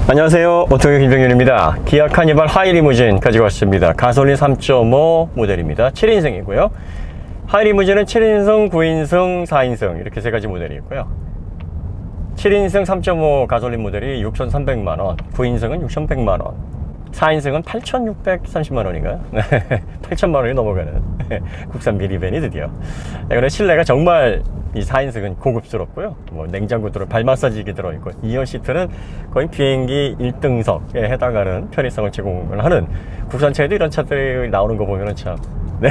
안녕하세요, 오토교 김정윤입니다. 기아 카니발 하이리무진 가지고 왔습니다. 가솔린 3.5 모델입니다. 7인승이고요 하이리무진은 7인승, 9인승, 4인승 이렇게 세 가지 모델이 있고요 7인승 3.5 가솔린 모델이 6,300만원, 9인승은 6,100만원, 4인승은 8,630만원인가요? 8,000만원이 넘어가는 국산 미니밴이 드디어. 그런데 실내가 정말 이 4인승은 고급스럽고요. 뭐 냉장고들은 발 마사지기 들어있고 2열 시트는 거의 비행기 1등석에 해당하는 편의성을 제공을 하는, 국산차에도 이런 차들이 나오는 거 보면은 참. 네.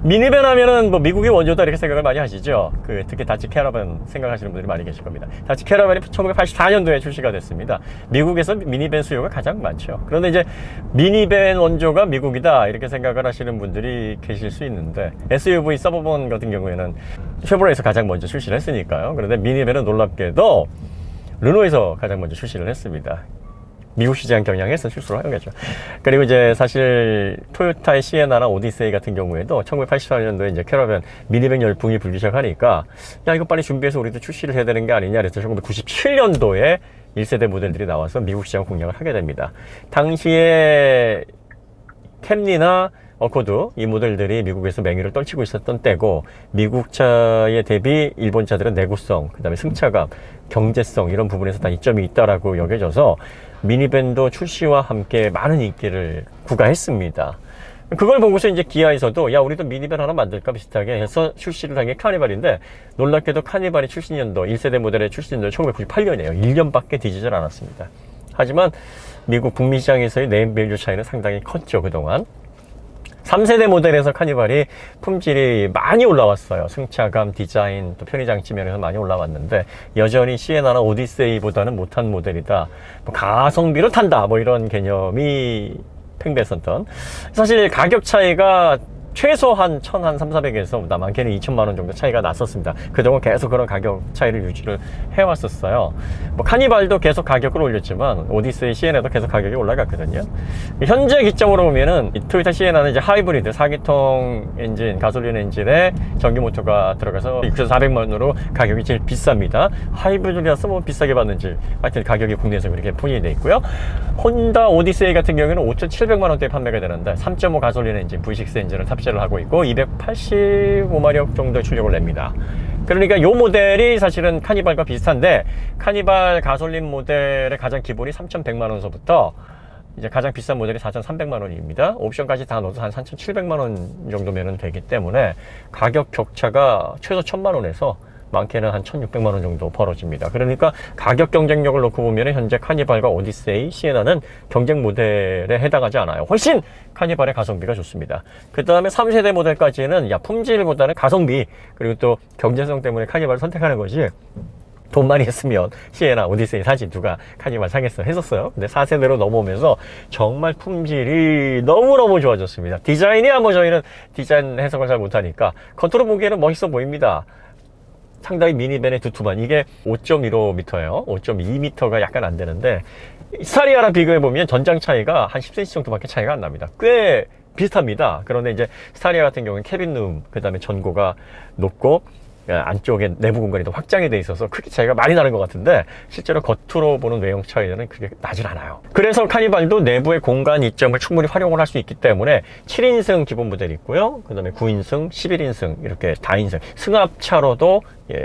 미니밴 하면은 뭐 미국의 원조다 이렇게 생각을 많이 하시죠. 특히 다치 캐러밴 생각하시는 분들이 많이 계실 겁니다. 다치 캐러밴이 1984년도에 출시가 됐습니다. 미국에서 미니밴 수요가 가장 많죠. 그런데 이제 미니밴 원조가 미국이다 이렇게 생각을 하시는 분들이 계실 수 있는데, SUV 서버본 같은 경우에는 쉐보레에서 가장 먼저 출시를 했으니까요. 그런데 미니밴은 놀랍게도 르노에서 가장 먼저 출시를 했습니다. 미국 시장 경향에서 실수를 한 거죠. 그리고 이제 사실 토요타의 시에나나 오디세이 같은 경우에도 1984년도에 이제 캐러밴 미니밴 열풍이 불기 시작하니까 야, 이거 빨리 준비해서 우리도 출시를 해야 되는 게 아니냐 그래서 1997년도에 1세대 모델들이 나와서 미국 시장 공략을 하게 됩니다. 당시에 캠리나 어코드 이 모델들이 미국에서 맹위를 떨치고 있었던 때고, 미국 차에 대비 일본 차들은 내구성, 그 다음에 승차감, 경제성 이런 부분에서 다 이점이 있다라고 여겨져서 미니밴도 출시와 함께 많은 인기를 구가했습니다. 그걸 보고서 이제 기아에서도 야, 우리도 미니밴 하나 만들까 비슷하게 해서 출시를 한 게 카니발인데, 놀랍게도 카니발이 출시년도 1세대 모델의 출시년도 1998년이에요 1년밖에 뒤지질 않았습니다. 하지만 미국 북미 시장에서의 네임밸류 차이는 상당히 컸죠. 그동안 3세대 모델에서 카니발이 품질이 많이 올라왔어요. 승차감, 디자인, 또 편의장치 면에서 많이 올라왔는데, 여전히 시에나나 오디세이보다는 못한 모델이다, 뭐 가성비로 탄다, 뭐 이런 개념이 팽배했었던. 사실 가격 차이가 최소한 1,300에서 많게는 2,000만원 정도 차이가 났었습니다. 그동안 계속 그런 가격 차이를 유지를 해왔었어요. 뭐 카니발도 계속 가격을 올렸지만 오디세이, 시에나도 계속 가격이 올라갔거든요. 현재 기점으로 보면은 이 토요타 시에나는 이제 하이브리드 4기통 엔진, 가솔린 엔진에 전기 모터가 들어가서 6,400만원으로 가격이 제일 비쌉니다. 하이브리드라서 뭐 비싸게 받는지 하여튼 가격이 국내에서 그렇게 포진이 돼 있고요. 혼다 오디세이 같은 경우에는 5,700만원대에 판매가 되는데 3.5 가솔린 엔진 V6 엔진을 탑재를 하고 있고 285마력 정도의 출력을 냅니다. 그러니까 이 모델이 사실은 카니발과 비슷한데, 카니발 가솔린 모델의 가장 기본이 3,100만원서부터 이제 가장 비싼 모델이 4,300만원입니다. 옵션까지 다 넣어서 한 3,700만원 정도면 되기 때문에 가격 격차가 최소 1,000만원에서 많게는 한 1,600만원 정도 벌어집니다. 그러니까 가격 경쟁력을 놓고 보면 현재 카니발과 오디세이, 시에나는 경쟁 모델에 해당하지 않아요. 훨씬 카니발의 가성비가 좋습니다. 그 다음에 3세대 모델까지는 품질보다는 가성비, 그리고 또 경제성 때문에 카니발을 선택하는 것이, 돈 많이 했으면 시에나, 오디세이 사지 누가 카니발 사겠어 했었어요. 근데 4세대로 넘어오면서 정말 품질이 너무너무 좋아졌습니다. 디자인이야 뭐 저희는 디자인 해석을 잘 못하니까 겉으로 보기에는 멋있어 보입니다. 상당히 미니밴의 두툼한, 이게 5.15m예요 5.2m가 약간 안 되는데, 스타리아랑 비교해보면 전장 차이가 한 10cm 정도밖에 차이가 안 납니다. 꽤 비슷합니다. 그런데 이제 스타리아 같은 경우는 캐빈룸, 그 다음에 전고가 높고 안쪽에 내부 공간이 더 확장이 돼 있어서 크기 차이가 많이 나는 것 같은데, 실제로 겉으로 보는 외형 차이는 그게 나질 않아요. 그래서 카니발도 내부의 공간 이점을 충분히 활용을 할 수 있기 때문에 7인승 기본 모델이 있고요, 그 다음에 9인승, 11인승 이렇게 다인승 승합차로도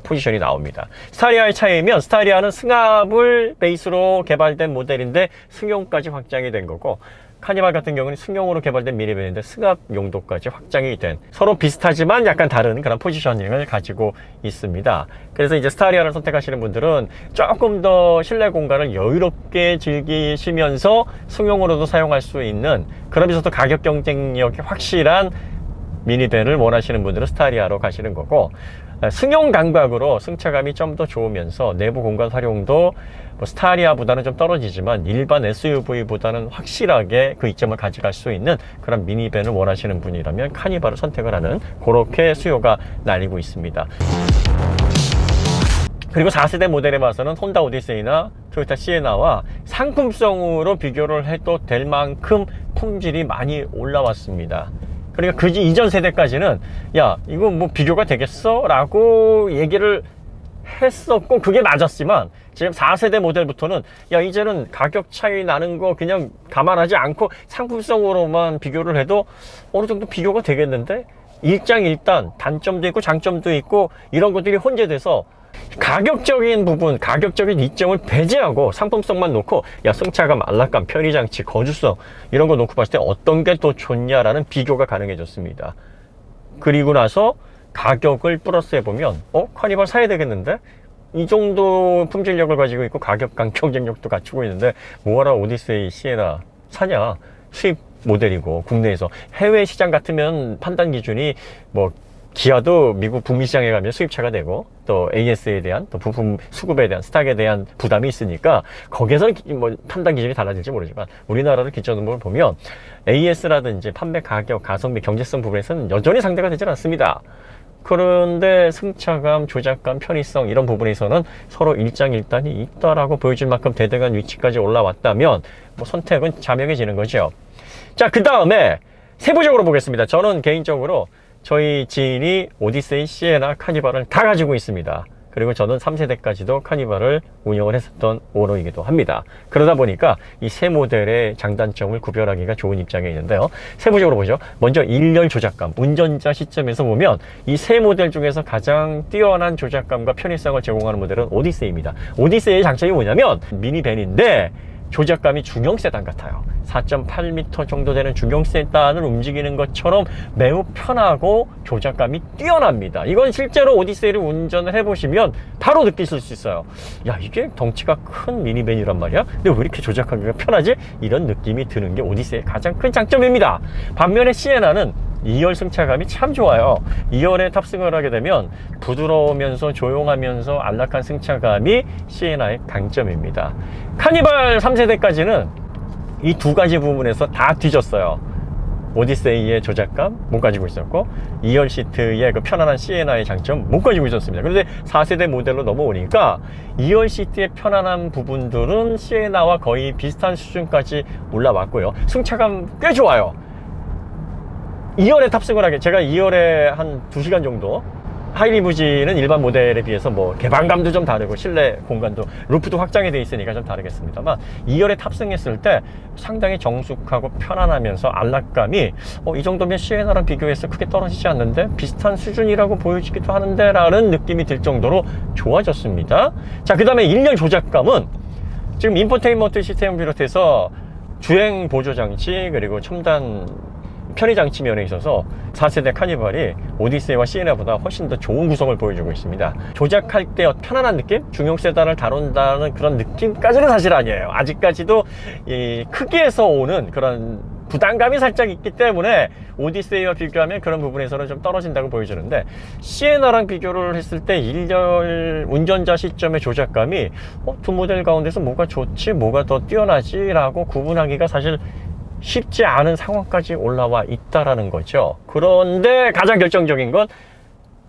포지션이 나옵니다. 스타리아의 차이면, 스타리아는 승합을 베이스로 개발된 모델인데 승용까지 확장이 된 거고, 카니발 같은 경우는 승용으로 개발된 미니밴인데 승합 용도까지 확장이 된, 서로 비슷하지만 약간 다른 그런 포지셔닝을 가지고 있습니다. 그래서 이제 스타리아를 선택하시는 분들은 조금 더 실내 공간을 여유롭게 즐기시면서 승용으로도 사용할 수 있는, 그러면서도 가격 경쟁력이 확실한 미니밴을 원하시는 분들은 스타리아로 가시는 거고, 승용 감각으로 승차감이 좀 더 좋으면서 내부 공간 활용도 뭐 스타리아보다는 좀 떨어지지만 일반 SUV보다는 확실하게 그 이점을 가져갈 수 있는 그런 미니밴을 원하시는 분이라면 카니발을 선택을 하는, 그렇게 수요가 날리고 있습니다. 그리고 4세대 모델에 봐서는 혼다 오디세이나 토요타 시에나와 상품성으로 비교를 해도 될 만큼 품질이 많이 올라왔습니다. 그러니까 그 이전 세대까지는 야, 이거 뭐 비교가 되겠어? 라고 얘기를 했었고 그게 맞았지만 지금 4세대 모델부터는 야 이제는 가격 차이 나는 거 그냥 감안하지 않고 상품성으로만 비교를 해도 어느 정도 비교가 되겠는데, 일장일단 단점도 있고 장점도 있고 이런 것들이 혼재돼서 가격적인 부분, 가격적인 이점을 배제하고 상품성만 놓고 야 승차감, 안락감, 편의장치, 거주성 이런 거 놓고 봤을 때 어떤 게 더 좋냐라는 비교가 가능해졌습니다. 그리고 나서 가격을 플러스해보면 카니발 사야 되겠는데? 이 정도 품질력을 가지고 있고 가격 경쟁력도 갖추고 있는데 뭐하러 오디세이, 시에나 사냐? 수입 모델이고 국내에서. 해외 시장 같으면 판단 기준이 뭐 기아도 미국 북미 시장에 가면 수입차가 되고 또 AS에 대한 또 부품 수급에 대한 스탁에 대한 부담이 있으니까 거기에서는 뭐 판단 기준이 달라질지 모르지만 우리나라를 기준으로 보면 AS라든지 판매 가격, 가성비, 경제성 부분에서는 여전히 상대가 되질 않습니다. 그런데 승차감, 조작감, 편의성 이런 부분에서는 서로 일장일단이 있다라고 보여줄 만큼 대등한 위치까지 올라왔다면 뭐 선택은 자명해지는 거죠. 자, 그 다음에 세부적으로 보겠습니다. 저는 개인적으로 저희 지인이 오디세이, 시에나, 카니발을 다 가지고 있습니다. 그리고 저는 3세대까지도 카니발을 운영을 했었던 오너이기도 합니다. 그러다 보니까 이 세 모델의 장단점을 구별하기가 좋은 입장에 있는데요. 세부적으로 보죠. 먼저 일렬 조작감, 운전자 시점에서 보면 이 세 모델 중에서 가장 뛰어난 조작감과 편의성을 제공하는 모델은 오디세이입니다. 오디세이의 장점이 뭐냐면 미니밴인데 조작감이 중형 세단 같아요. 4.8m 정도 되는 중형 세단을 움직이는 것처럼 매우 편하고 조작감이 뛰어납니다. 이건 실제로 오디세이를 운전을 해보시면 바로 느끼실 수 있어요. 야, 이게 덩치가 큰 미니밴이란 말이야? 근데 왜 이렇게 조작하기가 편하지? 이런 느낌이 드는 게 오디세이의 가장 큰 장점입니다. 반면에 시에나는 2열 승차감이 참 좋아요. 2열에 탑승을 하게 되면 부드러우면서 조용하면서 안락한 승차감이 시에나의 강점입니다. 카니발 3세대까지는 이 두 가지 부분에서 다 뒤졌어요. 오디세이의 조작감 못 가지고 있었고 2열 시트의 그 편안한 시에나의 장점 못 가지고 있었습니다. 그런데 4세대 모델로 넘어오니까 2열 시트의 편안한 부분들은 시에나와 거의 비슷한 수준까지 올라왔고요. 승차감 꽤 좋아요. 2열에 탑승을 하게, 제가 2열에 한 2시간 정도, 하이리무진은 일반 모델에 비해서 뭐 개방감도 좀 다르고 실내 공간도 루프도 확장이 돼 있으니까 좀 다르겠습니다만 2열에 탑승했을 때 상당히 정숙하고 편안하면서 안락감이 이 정도면 시에나랑 비교해서 크게 떨어지지 않는데 비슷한 수준이라고 보여지기도 하는데 라는 느낌이 들 정도로 좋아졌습니다. 자, 그 다음에 1열 조작감은 지금 인포테인먼트 시스템을 비롯해서 주행 보조 장치 그리고 첨단 편의장치 면에 있어서 4세대 카니발이 오디세이와 시에나보다 훨씬 더 좋은 구성을 보여주고 있습니다. 조작할 때 편안한 느낌? 중형 세단을 다룬다는 그런 느낌까지는 사실 아니에요. 아직까지도 이 크기에서 오는 그런 부담감이 살짝 있기 때문에 오디세이와 비교하면 그런 부분에서는 좀 떨어진다고 보여주는데, 시에나랑 비교를 했을 때 1열 운전자 시점의 조작감이 두 모델 가운데서 뭐가 좋지, 뭐가 더 뛰어나지 라고 구분하기가 사실 쉽지 않은 상황까지 올라와 있다라는 거죠. 그런데 가장 결정적인 건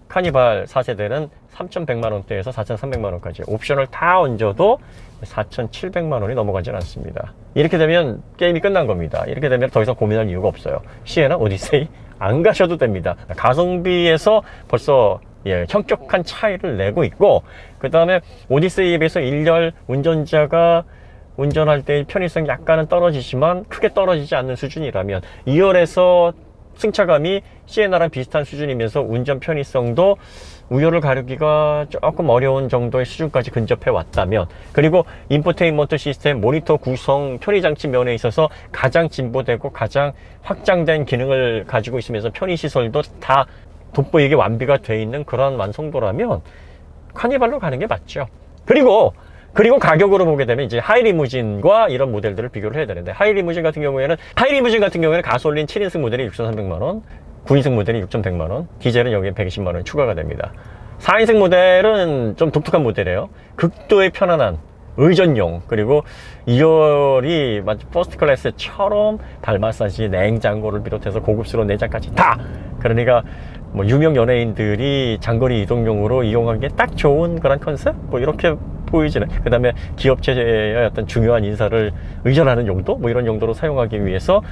카니발 4세대는 3,100만원대에서 4,300만원까지 옵션을 다 얹어도 4,700만원이 넘어가진 않습니다. 이렇게 되면 게임이 끝난 겁니다. 이렇게 되면 더 이상 고민할 이유가 없어요. 시에나, 오디세이 안 가셔도 됩니다. 가성비에서 벌써 현격한 차이를 내고 있고, 그 다음에 오디세이에 비해서 1열 운전자가 운전할 때 편의성이 약간은 떨어지지만 크게 떨어지지 않는 수준이라면 2열에서 승차감이 시에나랑 비슷한 수준이면서 운전 편의성도 우열을 가르기가 조금 어려운 정도의 수준까지 근접해 왔다면, 그리고 인포테인먼트 시스템, 모니터 구성, 편의장치 면에 있어서 가장 진보되고 가장 확장된 기능을 가지고 있으면서 편의시설도 다 돋보이게 완비가 돼 있는 그런 완성도라면 카니발로 가는 게 맞죠. 그리고 가격으로 보게 되면 이제 하이리무진과 이런 모델들을 비교를 해야 되는데, 하이리무진 같은 경우에는 가솔린 7인승 모델이 6,300만원, 9인승 모델이 6,100만원, 디젤은 여기에 120만원 추가가 됩니다. 4인승 모델은 좀 독특한 모델이에요. 극도의 편안한 의전용, 그리고 2열이 마치 퍼스트 클래스처럼 발 마사지, 냉장고를 비롯해서 고급스러운 내장까지 다, 그러니까 뭐 유명 연예인들이 장거리 이동용으로 이용하기에 딱 좋은 그런 컨셉? 뭐 이렇게 보이지는. 그 다음에 기업체의 어떤 중요한 인사를 의전하는 용도? 뭐 이런 용도로 사용하기 위해서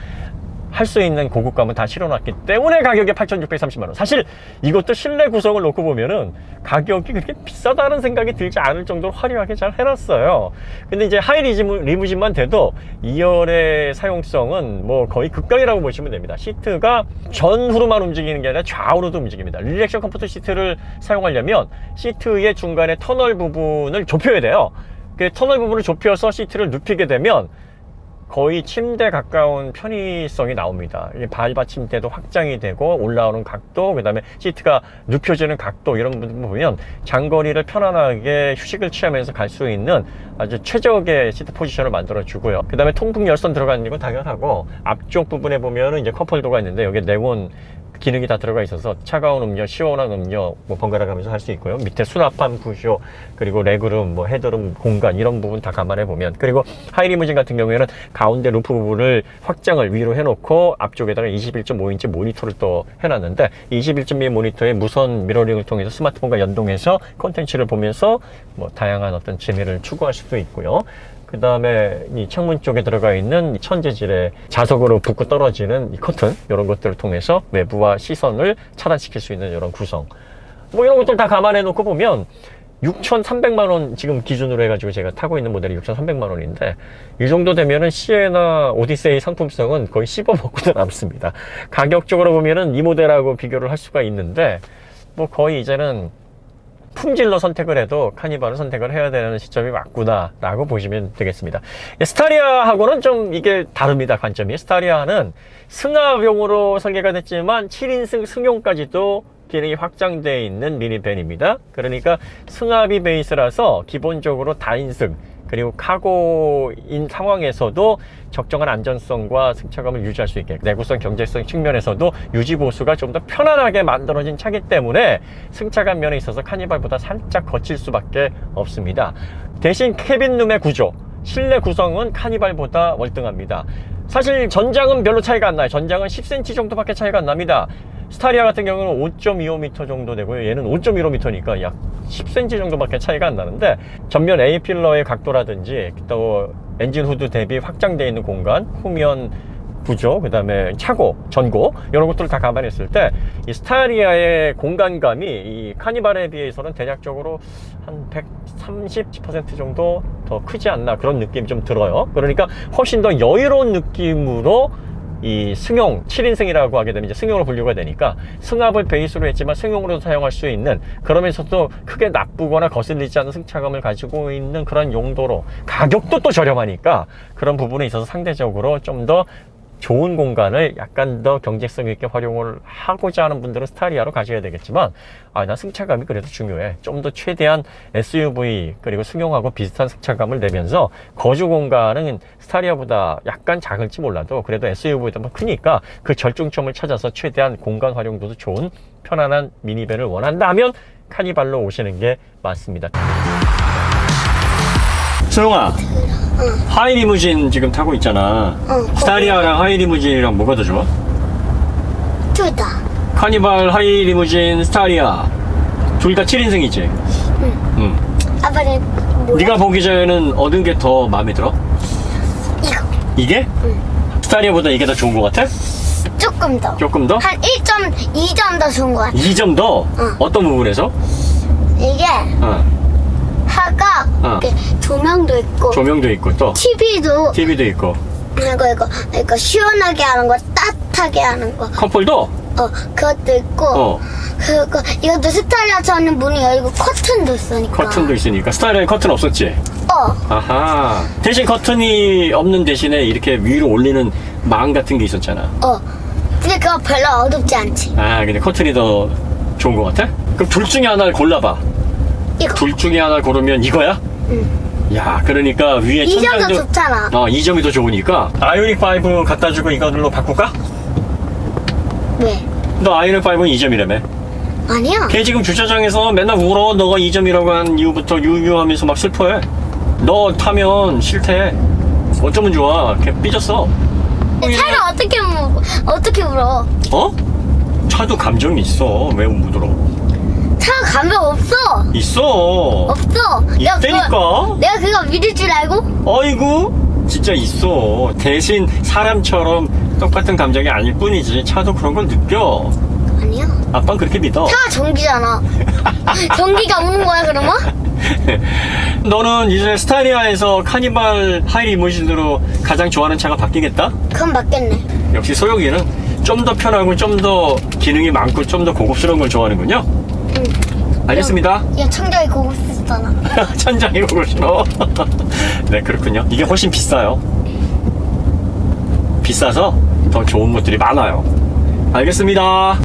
할 수 있는 고급감은 다 실어놨기 때문에 가격이 8,630만원. 사실 이것도 실내 구성을 놓고 보면은 가격이 그렇게 비싸다는 생각이 들지 않을 정도로 화려하게 잘 해놨어요. 근데 이제 하이 리무진만 돼도 2열의 사용성은 뭐 거의 극강이라고 보시면 됩니다. 시트가 전후로만 움직이는 게 아니라 좌우로도 움직입니다. 릴렉션 컴포트 시트를 사용하려면 시트의 중간에 터널 부분을 좁혀야 돼요. 그 터널 부분을 좁혀서 시트를 눕히게 되면 거의 침대 가까운 편의성이 나옵니다. 발받침대도 확장이 되고 올라오는 각도, 그 다음에 시트가 눕혀지는 각도, 이런 부분 보면 장거리를 편안하게 휴식을 취하면서 갈 수 있는 아주 최적의 시트 포지션을 만들어 주고요. 그 다음에 통풍 열선 들어가는 건 당연하고, 앞쪽 부분에 보면은 이제 컵홀더가 있는데 여기에 네온 기능이 다 들어가 있어서 차가운 음료, 시원한 음료 뭐 번갈아 가면서 할 수 있고요. 밑에 수납함 구조, 그리고 레그룸, 뭐 헤드룸 공간, 이런 부분 다 감안해 보면, 그리고 하이리무진 같은 경우에는 가운데 루프 부분을 확장을 위로 해놓고 앞쪽에다가 21.5인치 모니터를 또 해놨는데, 21.2 모니터에 무선 미러링을 통해서 스마트폰과 연동해서 콘텐츠를 보면서 뭐 다양한 어떤 재미를 추구할 수도 있고요. 그 다음에 이 창문 쪽에 들어가 있는 천재질의 자석으로 붙고 떨어지는 이 커튼, 이런 것들을 통해서 외부와 시선을 차단시킬 수 있는 이런 구성, 뭐 이런 것들 다 감안해 놓고 보면 6,300만원 지금 기준으로 해가지고 제가 타고 있는 모델이 6,300만원인데, 이 정도 되면은 시에나 오디세이 상품성은 거의 씹어먹고도 남습니다. 가격적으로 보면은 이 모델하고 비교를 할 수가 있는데, 뭐 거의 이제는 품질로 선택을 해도 카니발을 선택을 해야 되는 시점이 왔구나 라고 보시면 되겠습니다. 스타리아하고는 좀 이게 다릅니다. 관점이. 스타리아는 승합용으로 설계가 됐지만 7인승 승용까지도 기능이 확장되어 있는 미니밴입니다. 그러니까 승합이 베이스라서 기본적으로 다인승, 그리고 카고인 상황에서도 적정한 안전성과 승차감을 유지할 수 있게, 내구성, 경제성 측면에서도 유지보수가 좀 더 편안하게 만들어진 차기 때문에 승차감 면에 있어서 카니발보다 살짝 거칠 수밖에 없습니다. 대신 캐빈룸의 구조, 실내 구성은 카니발보다 월등합니다. 사실 전장은 별로 차이가 안 나요. 전장은 10cm 정도밖에 차이가 안 납니다. 스타리아 같은 경우는 5.25m 정도 되고요. 얘는 5.15m니까 약 10cm 정도밖에 차이가 안 나는데, 전면 A필러의 각도라든지 또 엔진 후드 대비 확장되어 있는 공간, 후면 구조, 그 다음에 차고, 전고, 이런 것들을 다 감안했을 때 이 스타리아의 공간감이 이 카니발에 비해서는 대략적으로 한 130% 정도 더 크지 않나, 그런 느낌이 좀 들어요. 그러니까 훨씬 더 여유로운 느낌으로 이 승용 7인승이라고 하게 되면 이제 승용으로 분류가 되니까, 승합을 베이스로 했지만 승용으로도 사용할 수 있는, 그러면서도 크게 나쁘거나 거슬리지 않는 승차감을 가지고 있는 그런 용도로, 가격도 또 저렴하니까 그런 부분에 있어서 상대적으로 좀 더 좋은 공간을 약간 더 경제성 있게 활용을 하고자 하는 분들은 스타리아로 가셔야 되겠지만, 난 승차감이 그래도 중요해, 좀 더 최대한 SUV 그리고 승용하고 비슷한 승차감을 내면서 거주 공간은 스타리아보다 약간 작을지 몰라도 그래도 SUV보다 크니까 그 절충점을 찾아서 최대한 공간 활용도도 좋은 편안한 미니밴을 원한다면 카니발로 오시는 게 맞습니다. 소영아, 하이리무진 지금 타고 있잖아. 스타리아랑 하이리무진이랑 뭐가 더 좋아? 둘 다. 카니발, 하이리무진, 스타리아 둘 다 7인승이지? 응. 아빠는 뭐야? 네가 보기 전에는 어느 게 더 마음에 들어? 이거. 이게? 스타리아보다 이게 더 좋은 것 같아? 조금 더. 조금 더? 한 1.2점 더 좋은 것 같아. 2점 더? 응. 어떤 부분에서? 이게 하가 이렇게 조명도 있고, 조명도 있고, 또 TV도 있고, 이거 시원하게 하는 거, 따뜻하게 하는 거, 컵홀더? 그것도 있고, 그리고 이것도 스타일러처럼 문이 열리고 커튼도 있으니까. 커튼도 있으니까. 스타일러에 커튼 없었지? 아하. 대신 커튼이 없는 대신에 이렇게 위로 올리는 망 같은 게 있었잖아. 근데 그거 별로 어둡지 않지. 근데 커튼이 더 좋은 것 같아? 그럼 둘 중에 하나를 골라봐. 이거. 둘 중에 하나 고르면 이거야? 야, 그러니까 위에 이 점도 천장도 좋잖아. 이 점이 더 좋으니까 아이오닉 5 갖다 주고 이걸로 바꿀까? 왜? 너 아이오닉 5는 2점이라며. 아니야. 걔 지금 주차장에서 맨날 울어. 너가 2점이라고 한 이후부터 유유하면서 막 슬퍼해. 너 타면 싫대. 어쩌면 좋아. 걔 삐졌어. 차를 어떻게 울어? 차도 감정이 있어. 왜 못 울어? 차가 감정 없어. 있어. 없어. 있다니까. 내가 그거 믿을 줄 알고? 아이고, 진짜 있어. 대신 사람처럼 똑같은 감정이 아닐 뿐이지 차도 그런 걸 느껴. 아니야. 아빠는 그렇게 믿어. 차가 전기잖아. 전기가 없는 거야 그러면? 너는 이제 스타리아에서 카니발 하이리무진으로 가장 좋아하는 차가 바뀌겠다? 그건 맞겠네. 역시 소영이는 좀 더 편하고 좀 더 기능이 많고 좀 더 고급스러운 걸 좋아하는군요. 응. 알겠습니다. 야 청장이 고급스럽잖아. 천장이 고급스러워. 네, 그렇군요. 이게 훨씬 비싸요. 비싸서 더 좋은 것들이 많아요. 알겠습니다.